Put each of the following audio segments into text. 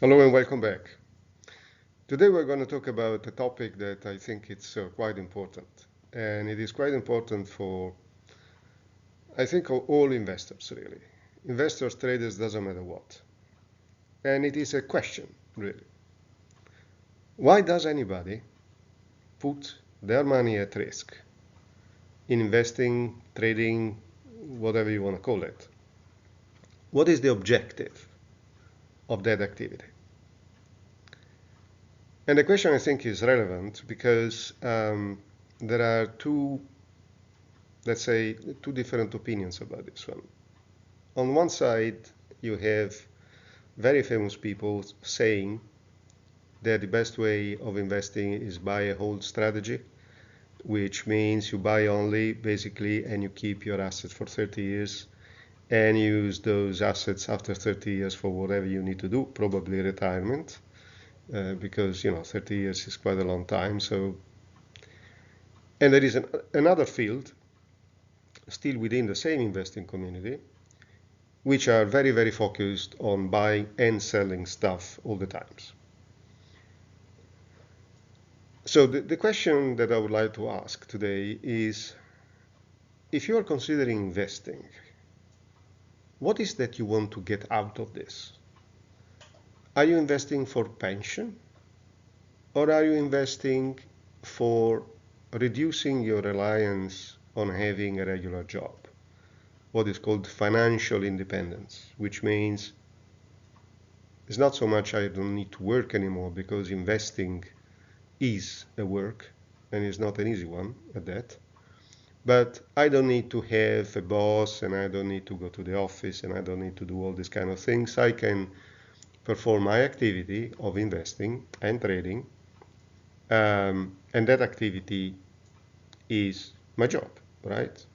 Hello and welcome back. Today we're going to talk about a topic that I think it's quite important. And it is quite important for, I think, all investors really. Investors, traders, doesn't matter what. And it is a question, really. Why does anybody put their money at risk in investing, trading, whatever you want to call it? What is the objective of that activity? And the question, I think, is relevant because there are let's say, two different opinions about this one. On one side, you have very famous people saying that the best way of investing is buy a hold strategy, which means you buy only, basically, and you keep your assets for 30 years and use those assets after 30 years for whatever you need to do, probably retirement. Because 30 years is quite a long time. And there is another field, still within the same investing community, which are very, very focused on buying and selling stuff all the times. So the question that I would like to ask today is, if you are considering investing, what is that you want to get out of this? Are you investing for pension? Or are you investing for reducing your reliance on having a regular job? What is called financial independence, which means it's not so much I don't need to work anymore, because investing is a work and it's not an easy one at that. But I don't need to have a boss, and I don't need to go to the office, and I don't need to do all these kind of things. I can perform my activity of investing and trading, and that activity is my job, right?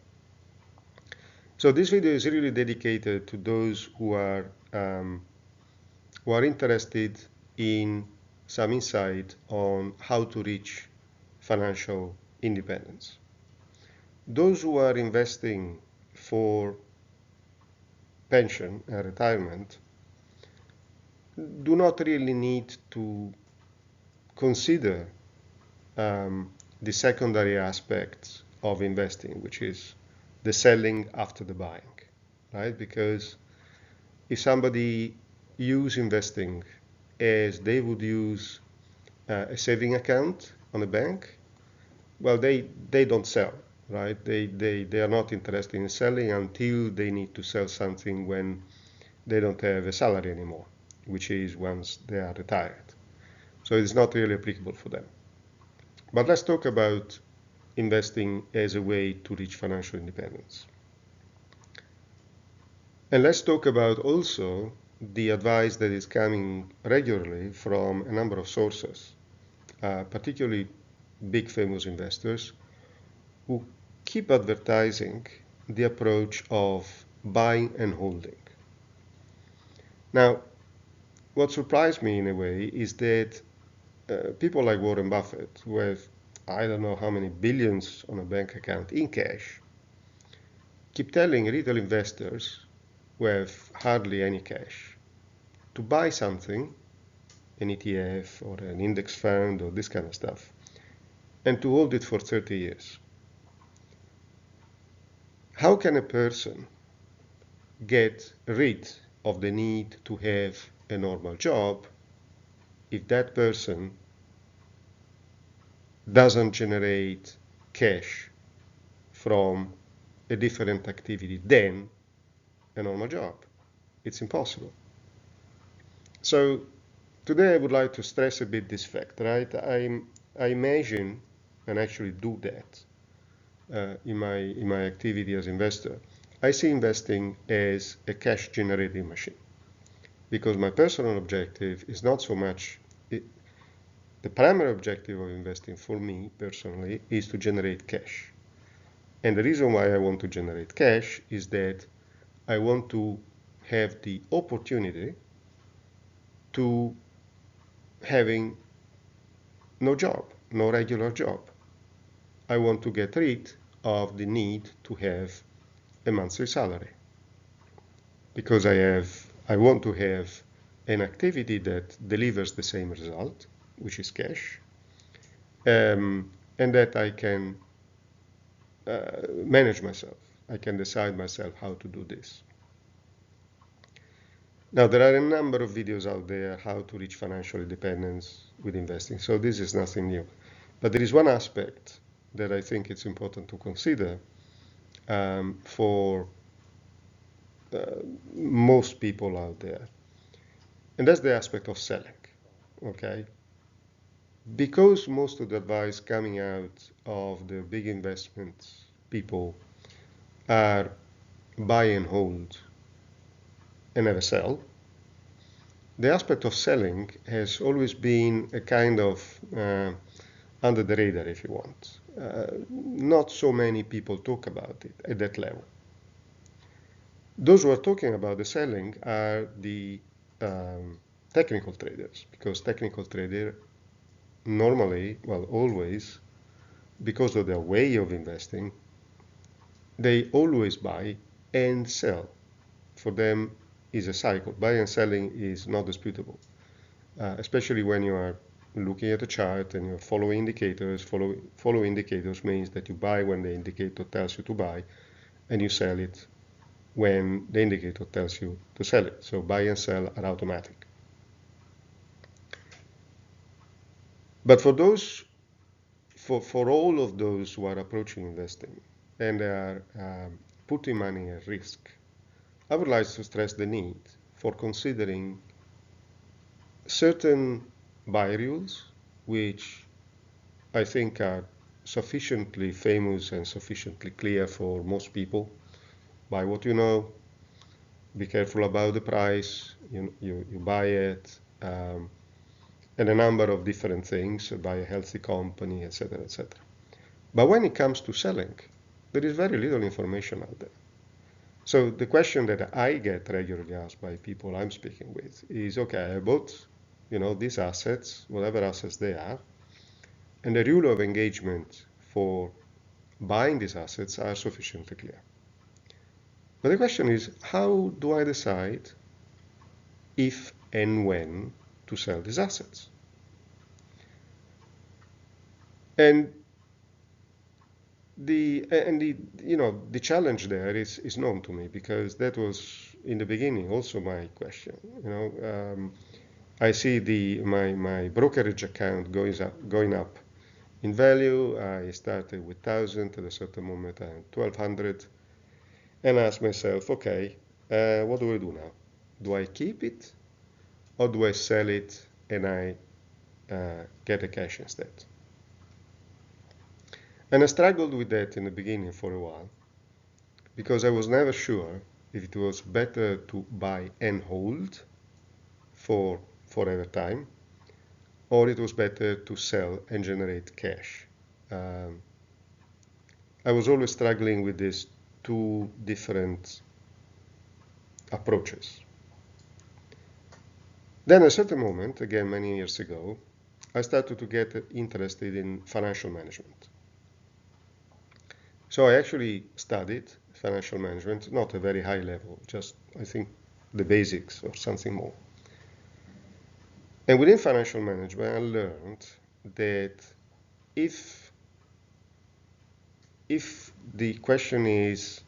So this video is really dedicated to those who are interested in some insight on how to reach financial independence. Those who are investing for pension and retirement do not really need to consider the secondary aspects of investing, which is the selling after the buying, right? Because if somebody use investing as they would use a saving account on a bank, well, they don't sell, right? They are not interested in selling until they need to sell something when they don't have a salary anymore, which is once they are retired. So it's not really applicable for them. But let's talk about investing as a way to reach financial independence. And let's talk about also the advice that is coming regularly from a number of sources, particularly big famous investors, who keep advertising the approach of buying and holding. Now, what surprised me in a way is that people like Warren Buffett, who have I don't know how many billions on a bank account in cash, keep telling retail investors who have hardly any cash to buy something, an ETF or an index fund or this kind of stuff, and to hold it for 30 years. How can a person get rid of the need to have a normal job if that person doesn't generate cash from a different activity than a normal job? It's impossible. So today I would like to stress a bit this fact, right? I imagine and actually do that in my activity as investor. I see investing as a cash generating machine, because my personal objective is not so much the primary objective of investing for me personally is to generate cash. And the reason why I want to generate cash is that I want to have the opportunity to having no job, no regular job. I want to get rid of the need to have a monthly salary, because I want to have an activity that delivers the same result, which is cash, and that I can manage myself. I can decide myself how to do this. Now, there are a number of videos out there how to reach financial independence with investing, so this is nothing new. But there is one aspect that I think it's important to consider for most people out there, and that's the aspect of selling, okay? Because most of the advice coming out of the big investment people are buy and hold and never sell, the aspect of selling has always been a kind of under the radar, if you want. Not so many people talk about it at that level. Those who are talking about the selling are the technical traders, because technical traders normally, well, always, because of their way of investing, they always buy and sell. For them, is a cycle. Buying and selling is not disputable, especially when you are looking at a chart and you're following indicators. Follow indicators means that you buy when the indicator tells you to buy, and you sell it when the indicator tells you to sell it. So buy and sell are automatic. But for those, for all of those who are approaching investing and are putting money at risk, I would like to stress the need for considering certain buy rules, which I think are sufficiently famous and sufficiently clear for most people. Buy what you know, be careful about the price, you buy it, and a number of different things, buy a healthy company, etc., etc. But when it comes to selling, there is very little information out there. So the question that I get regularly asked by people I'm speaking with is, okay, I bought, these assets, whatever assets they are, and the rule of engagement for buying these assets are sufficiently clear. But the question is, how do I decide if and when to sell these assets? And the challenge there is known to me, because that was in the beginning also my question. I see my brokerage account going up in value. I started with 1,000, at a certain moment I had 1,200, and ask myself, okay, what do I do now? Do I keep it, or do I sell it and I get the cash instead? And I struggled with that in the beginning for a while, because I was never sure if it was better to buy and hold for forever time, or it was better to sell and generate cash. I was always struggling with these two different approaches. Then at a certain moment, again many years ago, I started to get interested in financial management. So I actually studied financial management, not a very high level, just I think the basics or something more. And within financial management, I learned that if the question is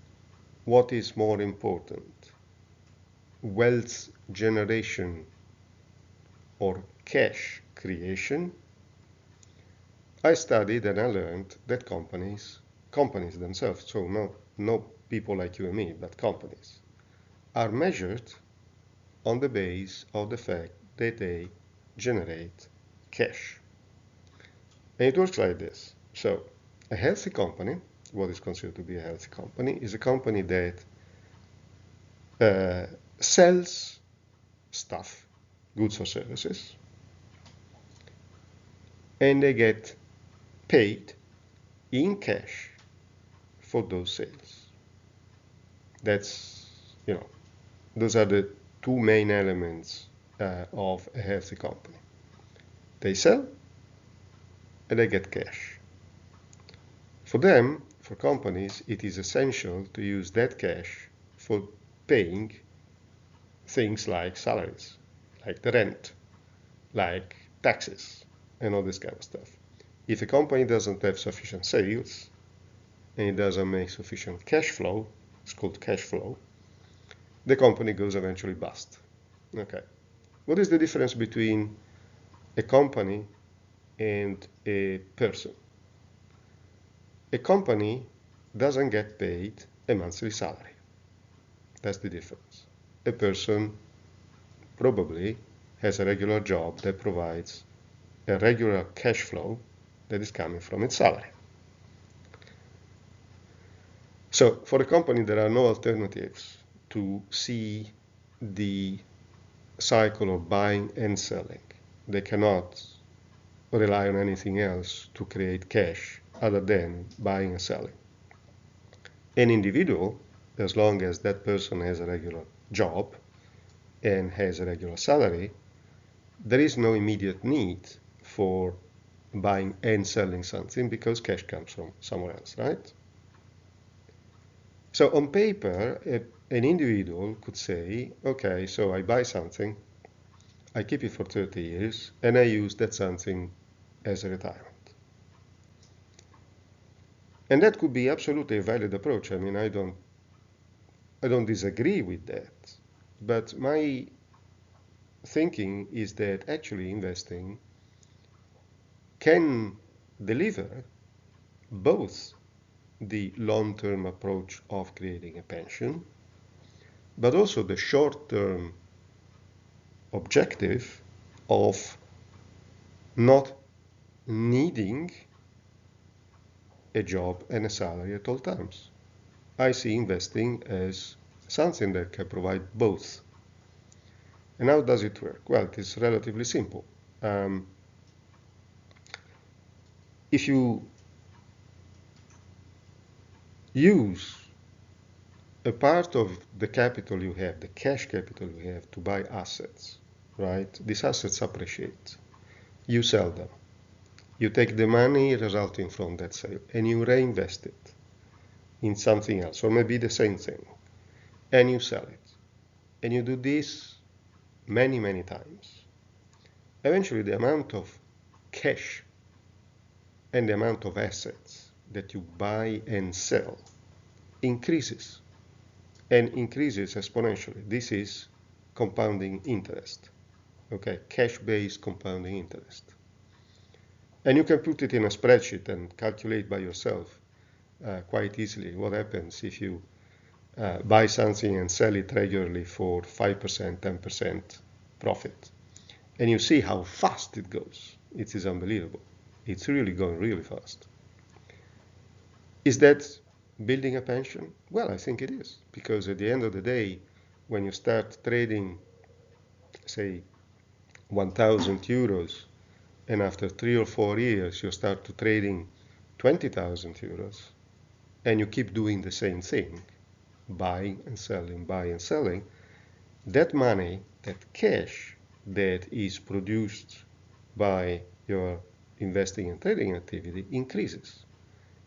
what is more important, wealth generation or cash creation, I studied and I learned that companies themselves, so no people like you and me, but companies, are measured on the base of the fact that they generate cash. And it works like this. So a healthy company, what is considered to be a healthy company, is a company that sells stuff, goods or services, and they get paid in cash for those sales. That's, those are the two main elements of a healthy company. They sell and they get cash. For them, for companies, it is essential to use that cash for paying things like salaries. like the rent, like taxes, and all this kind of stuff. If a company doesn't have sufficient sales and it doesn't make sufficient cash flow, it's called cash flow, the company goes eventually bust. Okay. What is the difference between a company and a person? A company doesn't get paid a monthly salary. That's the difference. A person probably has a regular job that provides a regular cash flow that is coming from its salary. So for a company, there are no alternatives to see the cycle of buying and selling. They cannot rely on anything else to create cash other than buying and selling. An individual, as long as that person has a regular job and has a regular salary, there is no immediate need for buying and selling something because cash comes from somewhere else, right? So on paper, an individual could say, okay, so I buy something, I keep it for 30 years, and I use that something as a retirement. And that could be absolutely a valid approach. I mean, I don't disagree with that. But my thinking is that actually investing can deliver both the long-term approach of creating a pension, but also the short-term objective of not needing a job and a salary at all times. I see investing as something that can provide both. And how does it work? Well, it is relatively simple. If you use a part of the capital you have, the cash capital you have, to buy assets, right? These assets appreciate. You sell them. You take the money resulting from that sale and you reinvest it in something else, or maybe the same thing, and you sell it. And you do this many, many times. Eventually, the amount of cash and the amount of assets that you buy and sell increases, and increases exponentially. This is compounding interest, okay? Cash-based compounding interest. And you can put it in a spreadsheet and calculate by yourself quite easily what happens if you buy something and sell it regularly for 5%, 10% profit. And you see how fast it goes. It is unbelievable. It's really going really fast. Is that building a pension? Well, I think it is, because at the end of the day, when you start trading, say, 1,000 euros, and after 3 or 4 years you start to trading 20,000 euros, and you keep doing the same thing, buying and selling, that money, that cash that is produced by your investing and trading activity increases.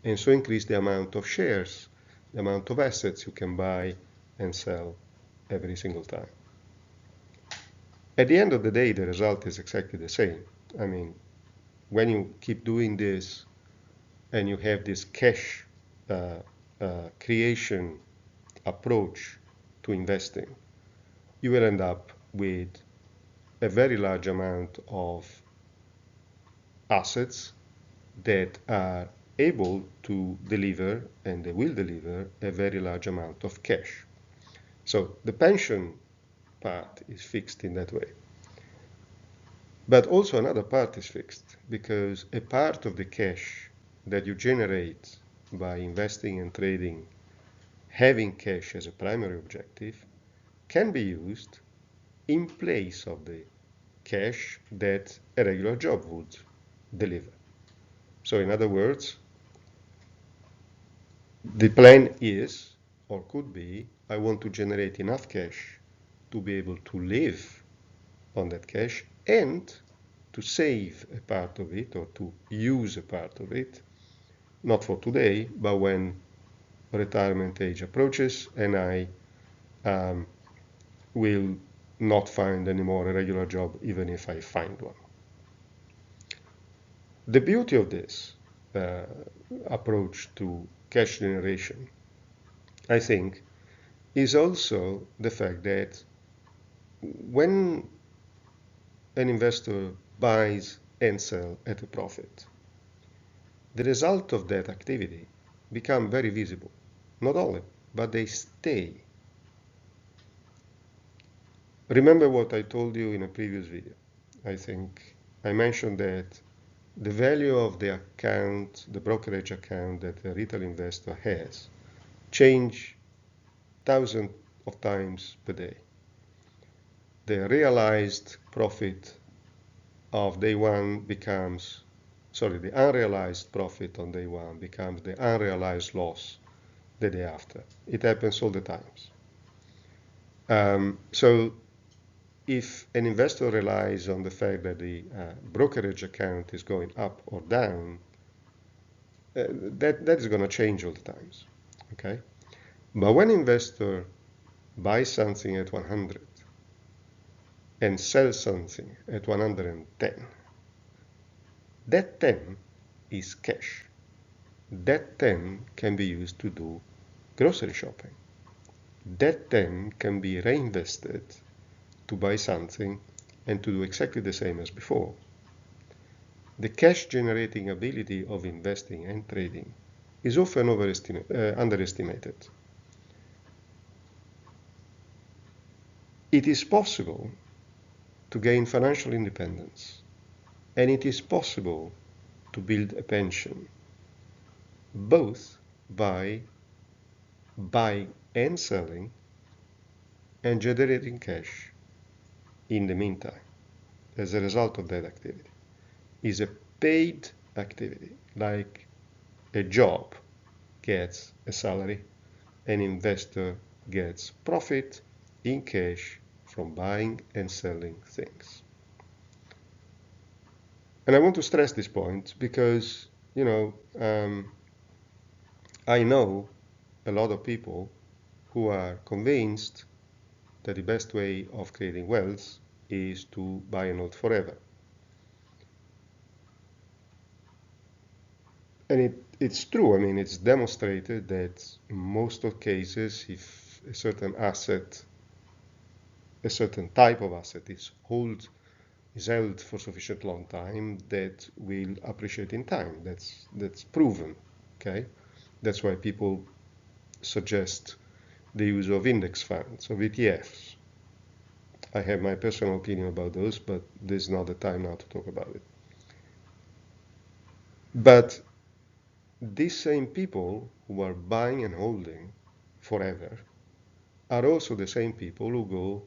And so increase the amount of shares, the amount of assets you can buy and sell every single time. At the end of the day, the result is exactly the same. I mean, when you keep doing this and you have this cash creation approach to investing, you will end up with a very large amount of assets that are able to deliver, and they will deliver, a very large amount of cash. So the pension part is fixed in that way. But also another part is fixed, because a part of the cash that you generate by investing and trading, having cash as a primary objective, can be used in place of the cash that a regular job would deliver. So in other words, the plan is, or could be, I want to generate enough cash to be able to live on that cash and to save a part of it, or to use a part of it, not for today, but when retirement age approaches and I will not find anymore a regular job even if I find one. The beauty of this approach to cash generation, I think, is also the fact that when an investor buys and sells at a profit, the result of that activity become very visible. Not only, but they stay. Remember what I told you in a previous video. I think I mentioned that the value of the account, the brokerage account that a retail investor has, change thousands of times per day. The realized profit of day one becomes, the unrealized profit on day one becomes the unrealized loss the day after. It happens all the times. So if an investor relies on the fact that the brokerage account is going up or down, that is going to change all the times, okay? But when investor buys something at 100 and sells something at 110, that 10 is cash. That 10 can be used to do grocery shopping. That 10 can be reinvested to buy something and to do exactly the same as before. The cash generating ability of investing and trading is often underestimated. It is possible to gain financial independence, and it is possible to build a pension, both by buying and selling and generating cash in the meantime as a result of that activity. Is a paid activity, like a job gets a salary, an investor gets profit in cash from buying and selling things. And I want to stress this point because, I know a lot of people who are convinced that the best way of creating wealth is to buy and hold forever. And it's true. I mean, it's demonstrated that in most of cases, if a certain asset, a certain type of asset is held for sufficient long time, that will appreciate in time. That's proven. Okay, that's why people suggest the use of index funds, of ETFs. I have my personal opinion about those, but this is not the time now to talk about it. But these same people who are buying and holding forever are also the same people who go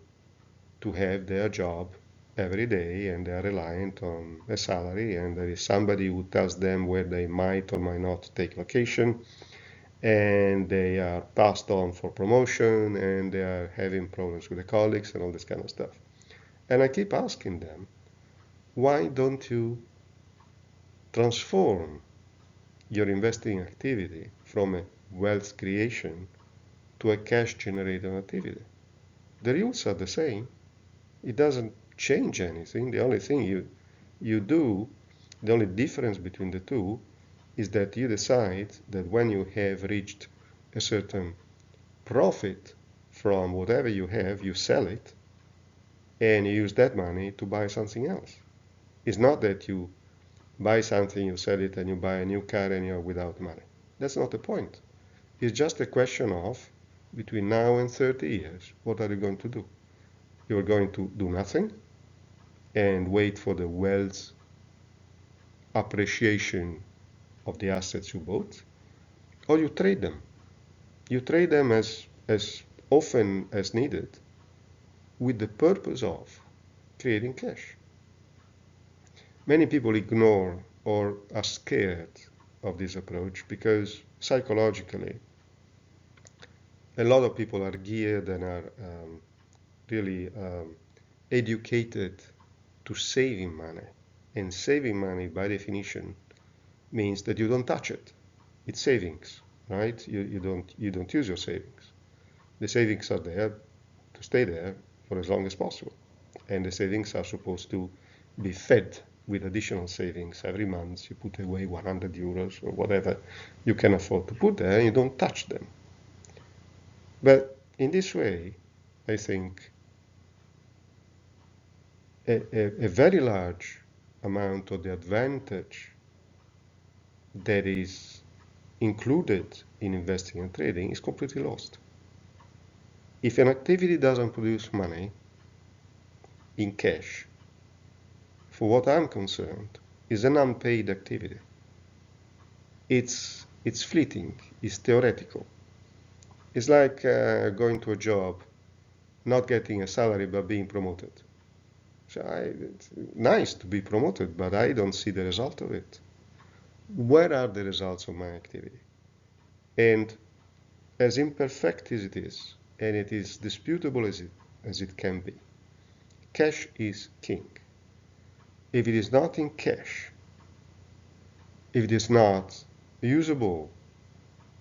to have their job every day and they are reliant on a salary, and there is somebody who tells them where they might or might not take vacation, and they are passed on for promotion, and they are having problems with the colleagues and all this kind of stuff. And I keep asking them, why don't you transform your investing activity from a wealth creation to a cash generating activity? The rules are the same. It doesn't change anything. The only thing you do, the only difference between the two is that you decide that when you have reached a certain profit from whatever you have, you sell it and you use that money to buy something else. It's not that you buy something, you sell it, and you buy a new car and you're without money. That's not the point. It's just a question of, between now and 30 years, what are you going to do? You're going to do nothing and wait for the wealth appreciation of the assets you bought, or you trade them. You trade them as often as needed with the purpose of creating cash. Many people ignore or are scared of this approach because psychologically a lot of people are geared and are really educated to saving money. And saving money, by definition, means that you don't touch it. It's savings, right? You don't use your savings. The savings are there to stay there for as long as possible. And the savings are supposed to be fed with additional savings every month. You put away 100 euros or whatever you can afford to put there, and you don't touch them. But in this way, I think a very large amount of the advantage that is included in investing and trading is completely lost. If an activity doesn't produce money in cash, for what I'm concerned, is an unpaid activity. It's fleeting, it's theoretical. It's like going to a job, not getting a salary, but being promoted. So it's nice to be promoted, but I don't see the result of it. Where are the results of my activity? And as imperfect as it is, and it is disputable as it can be, cash is king. If it is not in cash, if it is not usable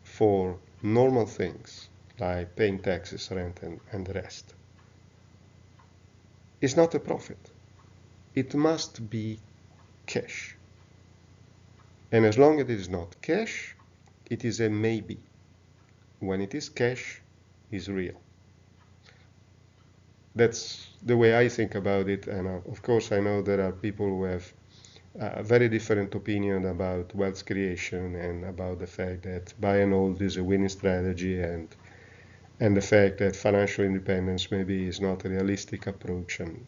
for normal things like paying taxes, rent, and the rest, it's not a profit. It must be cash. And as long as it is not cash, it is a maybe. When it is cash, it's real. That's the way I think about it. And of course, I know there are people who have a very different opinion about wealth creation and about the fact that buy and hold is a winning strategy, and the fact that financial independence maybe is not a realistic approach. And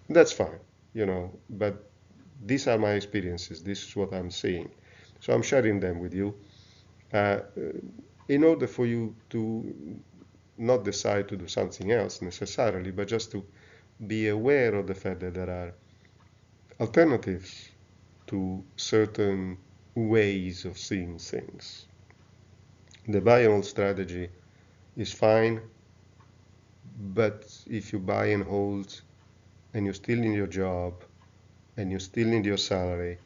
that's fine, but these are my experiences. This is what I'm seeing. So I'm sharing them with you in order for you to not decide to do something else necessarily, but just to be aware of the fact that there are alternatives to certain ways of seeing things. The buy and hold strategy is fine, but if you buy and hold and you still need your job and you still need your salary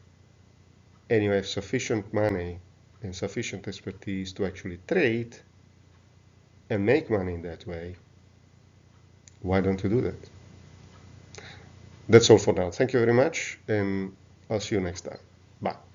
and you have sufficient money and sufficient expertise to actually trade and make money in that way, why don't you do that? That's all for now. Thank you very much, and I'll see you next time. Bye.